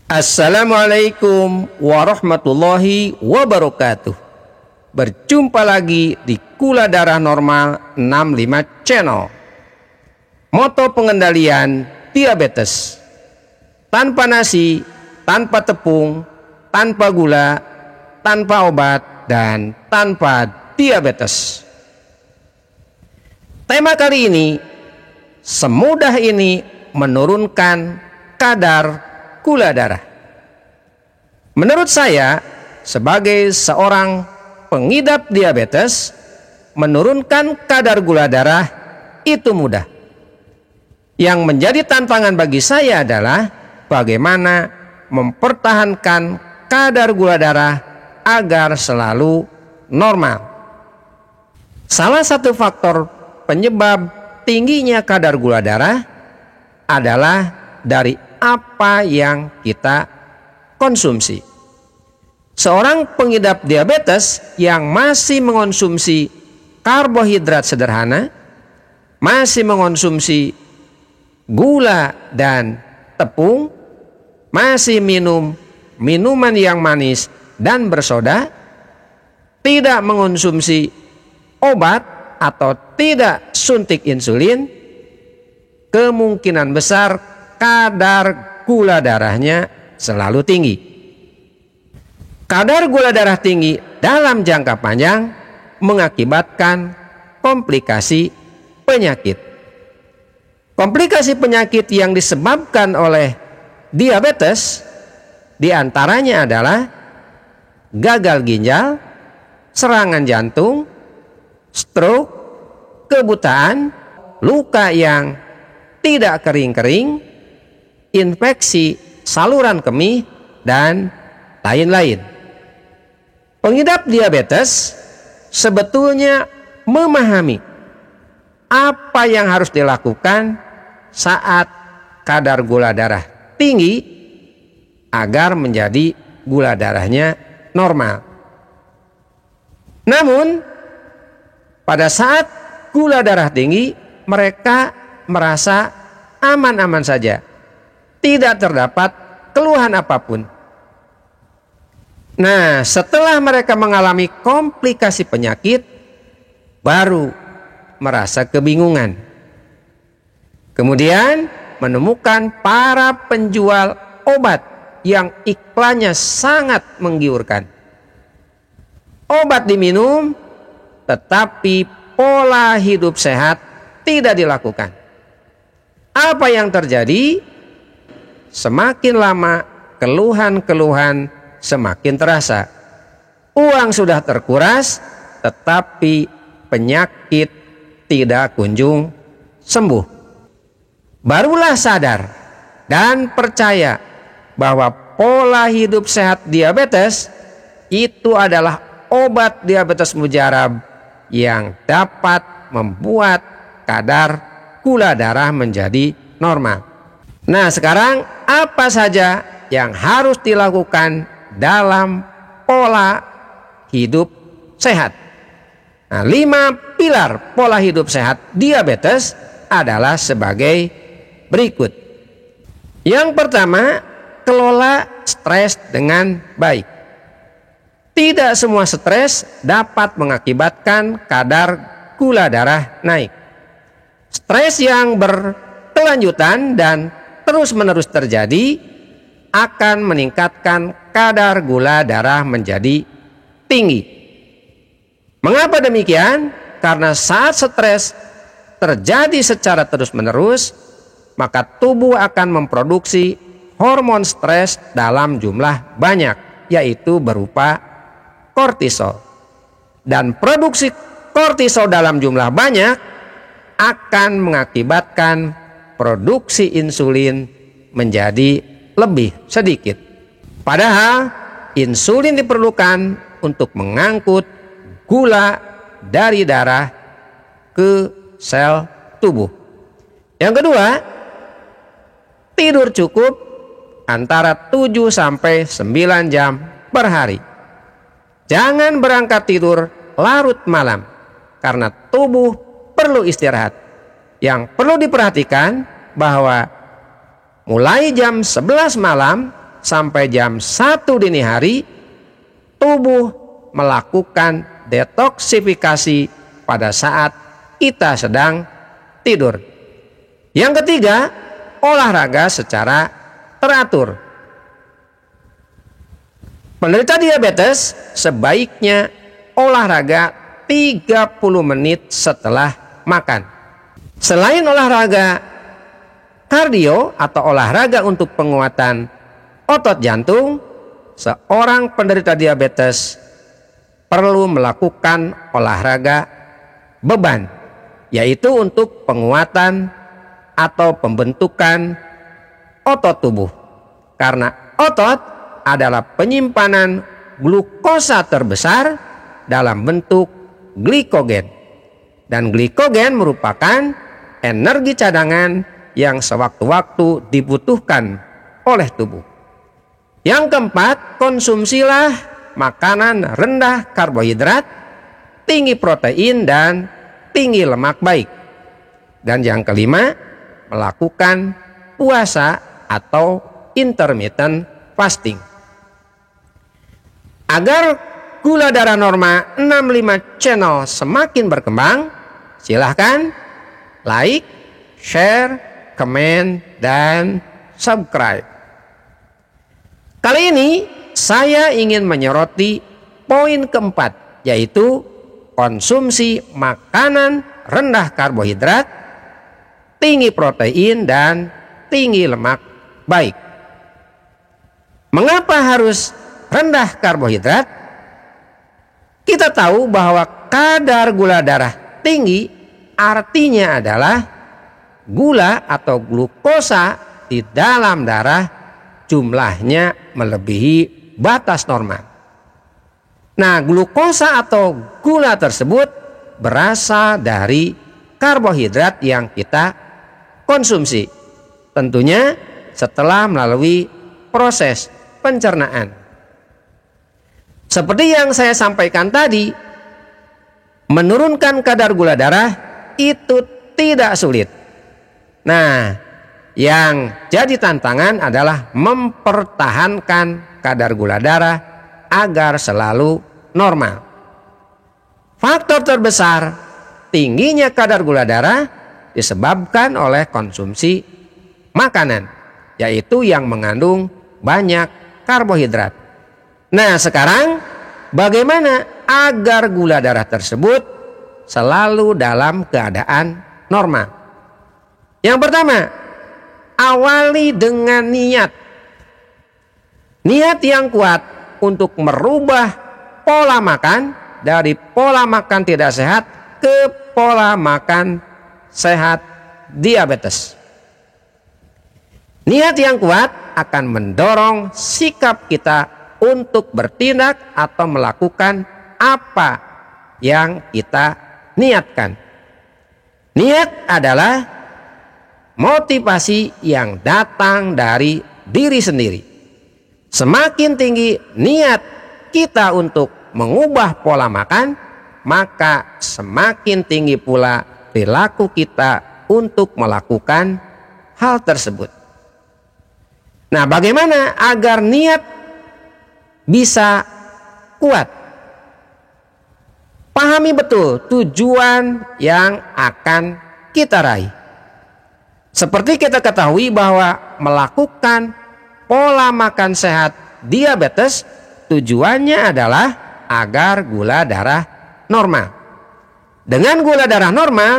Assalamualaikum warahmatullahi wabarakatuh. Berjumpa lagi di Gula Darah Normal 65 Channel. Moto pengendalian diabetes: tanpa nasi, tanpa tepung, tanpa gula, tanpa obat, dan tanpa diabetes. Tema kali ini, semudah ini menurunkan kadar gula darah. Menurut saya, sebagai seorang pengidap diabetes, menurunkan kadar gula darah itu mudah. Yang menjadi tantangan bagi saya adalah bagaimana mempertahankan kadar gula darah agar selalu normal. Salah satu faktor penyebab tingginya kadar gula darah adalah dari apa yang kita konsumsi. Seorang pengidap diabetes yang masih mengonsumsi karbohidrat sederhana, masih mengonsumsi gula dan tepung, masih minum minuman yang manis dan bersoda, tidak mengonsumsi obat atau tidak suntik insulin, kemungkinan besar kadar gula darahnya selalu tinggi. Kadar gula darah tinggi dalam jangka panjang mengakibatkan komplikasi penyakit. Komplikasi penyakit yang disebabkan oleh diabetes diantaranya adalah gagal ginjal, serangan jantung, stroke, kebutaan, luka yang tidak kering-kering, infeksi saluran kemih, dan lain-lain. Pengidap diabetes sebetulnya memahami apa yang harus dilakukan saat kadar gula darah tinggi agar menjadi gula darahnya normal. Namun, pada saat gula darah tinggi, mereka merasa aman-aman saja, tidak terdapat keluhan apapun. Nah, setelah mereka mengalami komplikasi penyakit, baru merasa kebingungan. Kemudian menemukan para penjual obat yang iklannya sangat menggiurkan. Obat diminum, tetapi pola hidup sehat tidak dilakukan. Apa yang terjadi? Semakin lama keluhan-keluhan semakin terasa. Uang sudah terkuras, tetapi penyakit tidak kunjung sembuh. Barulah sadar dan percaya bahwa pola hidup sehat diabetes itu adalah obat diabetes mujarab yang dapat membuat kadar gula darah menjadi normal. Nah, sekarang apa saja yang harus dilakukan dalam pola hidup sehat? Nah, 5 pilar pola hidup sehat diabetes adalah sebagai berikut. Yang pertama, kelola stres dengan baik. Tidak semua stres dapat mengakibatkan kadar gula darah naik. Stres yang berkelanjutan dan terus-menerus terjadi akan meningkatkan kadar gula darah menjadi tinggi. Mengapa demikian? Karena saat stres terjadi secara terus-menerus, maka tubuh akan memproduksi hormon stres dalam jumlah banyak, yaitu berupa kortisol. Dan produksi kortisol dalam jumlah banyak akan mengakibatkan produksi insulin menjadi lebih sedikit. Padahal insulin diperlukan untuk mengangkut gula dari darah ke sel tubuh. Yang kedua, tidur cukup antara 7 sampai 9 jam per hari. Jangan berangkat tidur larut malam karena tubuh perlu istirahat. Yang perlu diperhatikan bahwa mulai jam 11 malam sampai jam 1 dini hari, tubuh melakukan detoksifikasi pada saat kita sedang tidur. Yang ketiga, olahraga secara teratur. Penderita diabetes sebaiknya olahraga 30 menit setelah makan. Selain olahraga kardio atau olahraga untuk penguatan otot jantung, seorang penderita diabetes perlu melakukan olahraga beban, yaitu untuk penguatan atau pembentukan otot tubuh. Karena otot adalah penyimpanan glukosa terbesar dalam bentuk glikogen. Dan glikogen merupakan energi cadangan yang sewaktu-waktu dibutuhkan oleh tubuh. Yang keempat, konsumsilah makanan rendah karbohidrat, tinggi protein, dan tinggi lemak baik. Dan yang kelima, melakukan puasa atau intermittent fasting. Agar gula darah norma 65 channel semakin berkembang, silahkan like, share, komen, dan subscribe. Kali ini saya ingin menyoroti poin keempat, yaitu konsumsi makanan rendah karbohidrat, tinggi protein, dan tinggi lemak baik. Mengapa harus rendah karbohidrat? Kita tahu bahwa kadar gula darah tinggi artinya adalah gula atau glukosa di dalam darah jumlahnya melebihi batas normal. Nah, glukosa atau gula tersebut berasal dari karbohidrat yang kita konsumsi. Tentunya setelah melalui proses pencernaan. Seperti yang saya sampaikan tadi, menurunkan kadar gula darah itu tidak sulit. Nah, yang jadi tantangan adalah mempertahankan kadar gula darah agar selalu normal. Faktor terbesar tingginya kadar gula darah disebabkan oleh konsumsi makanan, yaitu yang mengandung banyak karbohidrat. Nah, sekarang bagaimana agar gula darah tersebut selalu dalam keadaan normal? Yang pertama, awali dengan niat. Niat yang kuat untuk merubah pola makan dari pola makan tidak sehat ke pola makan sehat diabetes. Niat yang kuat akan mendorong sikap kita untuk bertindak atau melakukan apa yang kita niatkan. Niat adalah motivasi yang datang dari diri sendiri. Semakin tinggi niat kita untuk mengubah pola makan, maka semakin tinggi pula perilaku kita untuk melakukan hal tersebut. Nah, bagaimana agar niat bisa kuat? Pahami betul tujuan yang akan kita raih. Seperti kita ketahui bahwa melakukan pola makan sehat diabetes tujuannya adalah agar gula darah normal. Dengan gula darah normal,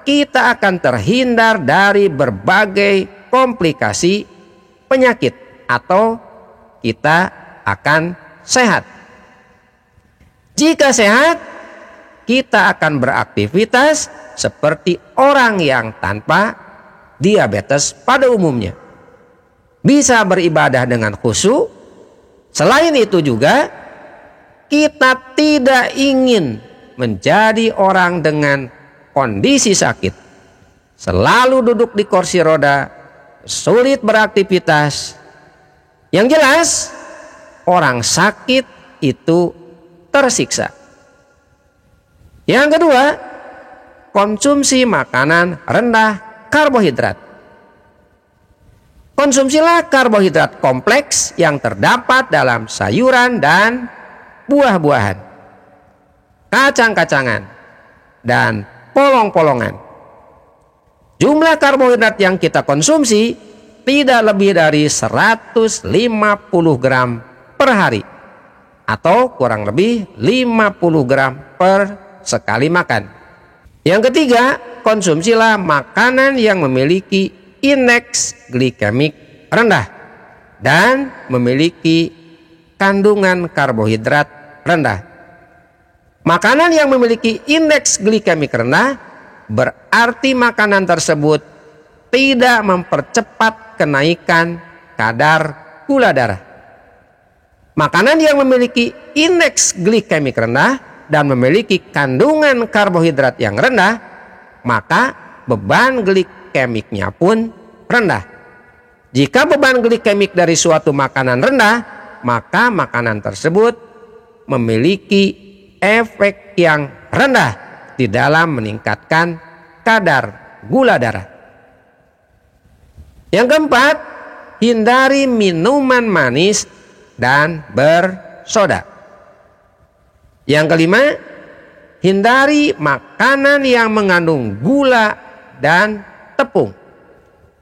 kita akan terhindar dari berbagai komplikasi penyakit atau kita akan sehat. Jika sehat, kita akan beraktivitas seperti orang yang tanpa diabetes pada umumnya. Bisa beribadah dengan khusyuk. Selain itu juga, kita tidak ingin menjadi orang dengan kondisi sakit. Selalu duduk di kursi roda, sulit beraktivitas. Yang jelas, orang sakit itu tersiksa. Yang kedua, konsumsi makanan rendah karbohidrat. Konsumsilah karbohidrat kompleks yang terdapat dalam sayuran dan buah-buahan, kacang-kacangan, dan polong-polongan. Jumlah karbohidrat yang kita konsumsi tidak lebih dari 150 gram per hari, atau kurang lebih 50 gram per sekali makan. Yang ketiga, konsumsilah makanan yang memiliki indeks glikemik rendah dan memiliki kandungan karbohidrat rendah. Makanan yang memiliki indeks glikemik rendah berarti makanan tersebut tidak mempercepat kenaikan kadar gula darah. Makanan yang memiliki indeks glikemik rendah dan memiliki kandungan karbohidrat yang rendah, maka beban glikemiknya pun rendah. Jika beban glikemik dari suatu makanan rendah, maka makanan tersebut memiliki efek yang rendah di dalam meningkatkan kadar gula darah. Yang keempat, hindari minuman manis dan bersoda. Yang kelima, hindari makanan yang mengandung gula dan tepung,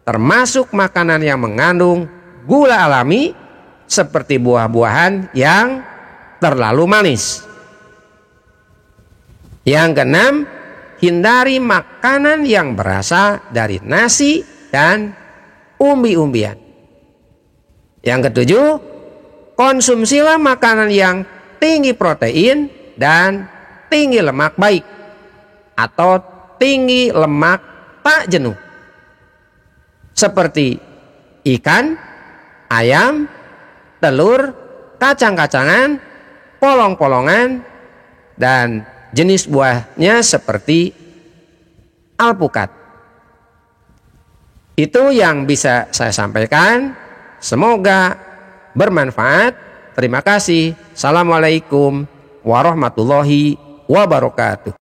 termasuk makanan yang mengandung gula alami seperti buah-buahan yang terlalu manis. Yang keenam, hindari makanan yang berasal dari nasi dan umbi-umbian. Yang ketujuh, konsumsilah makanan yang tinggi protein dan tinggi lemak baik, atau tinggi lemak tak jenuh, seperti ikan, ayam, telur, kacang-kacangan, polong-polongan, dan jenis buahnya seperti alpukat. Itu yang bisa saya sampaikan. Semoga bermanfaat. Terima kasih. Assalamualaikum warahmatullahi wabarakatuh.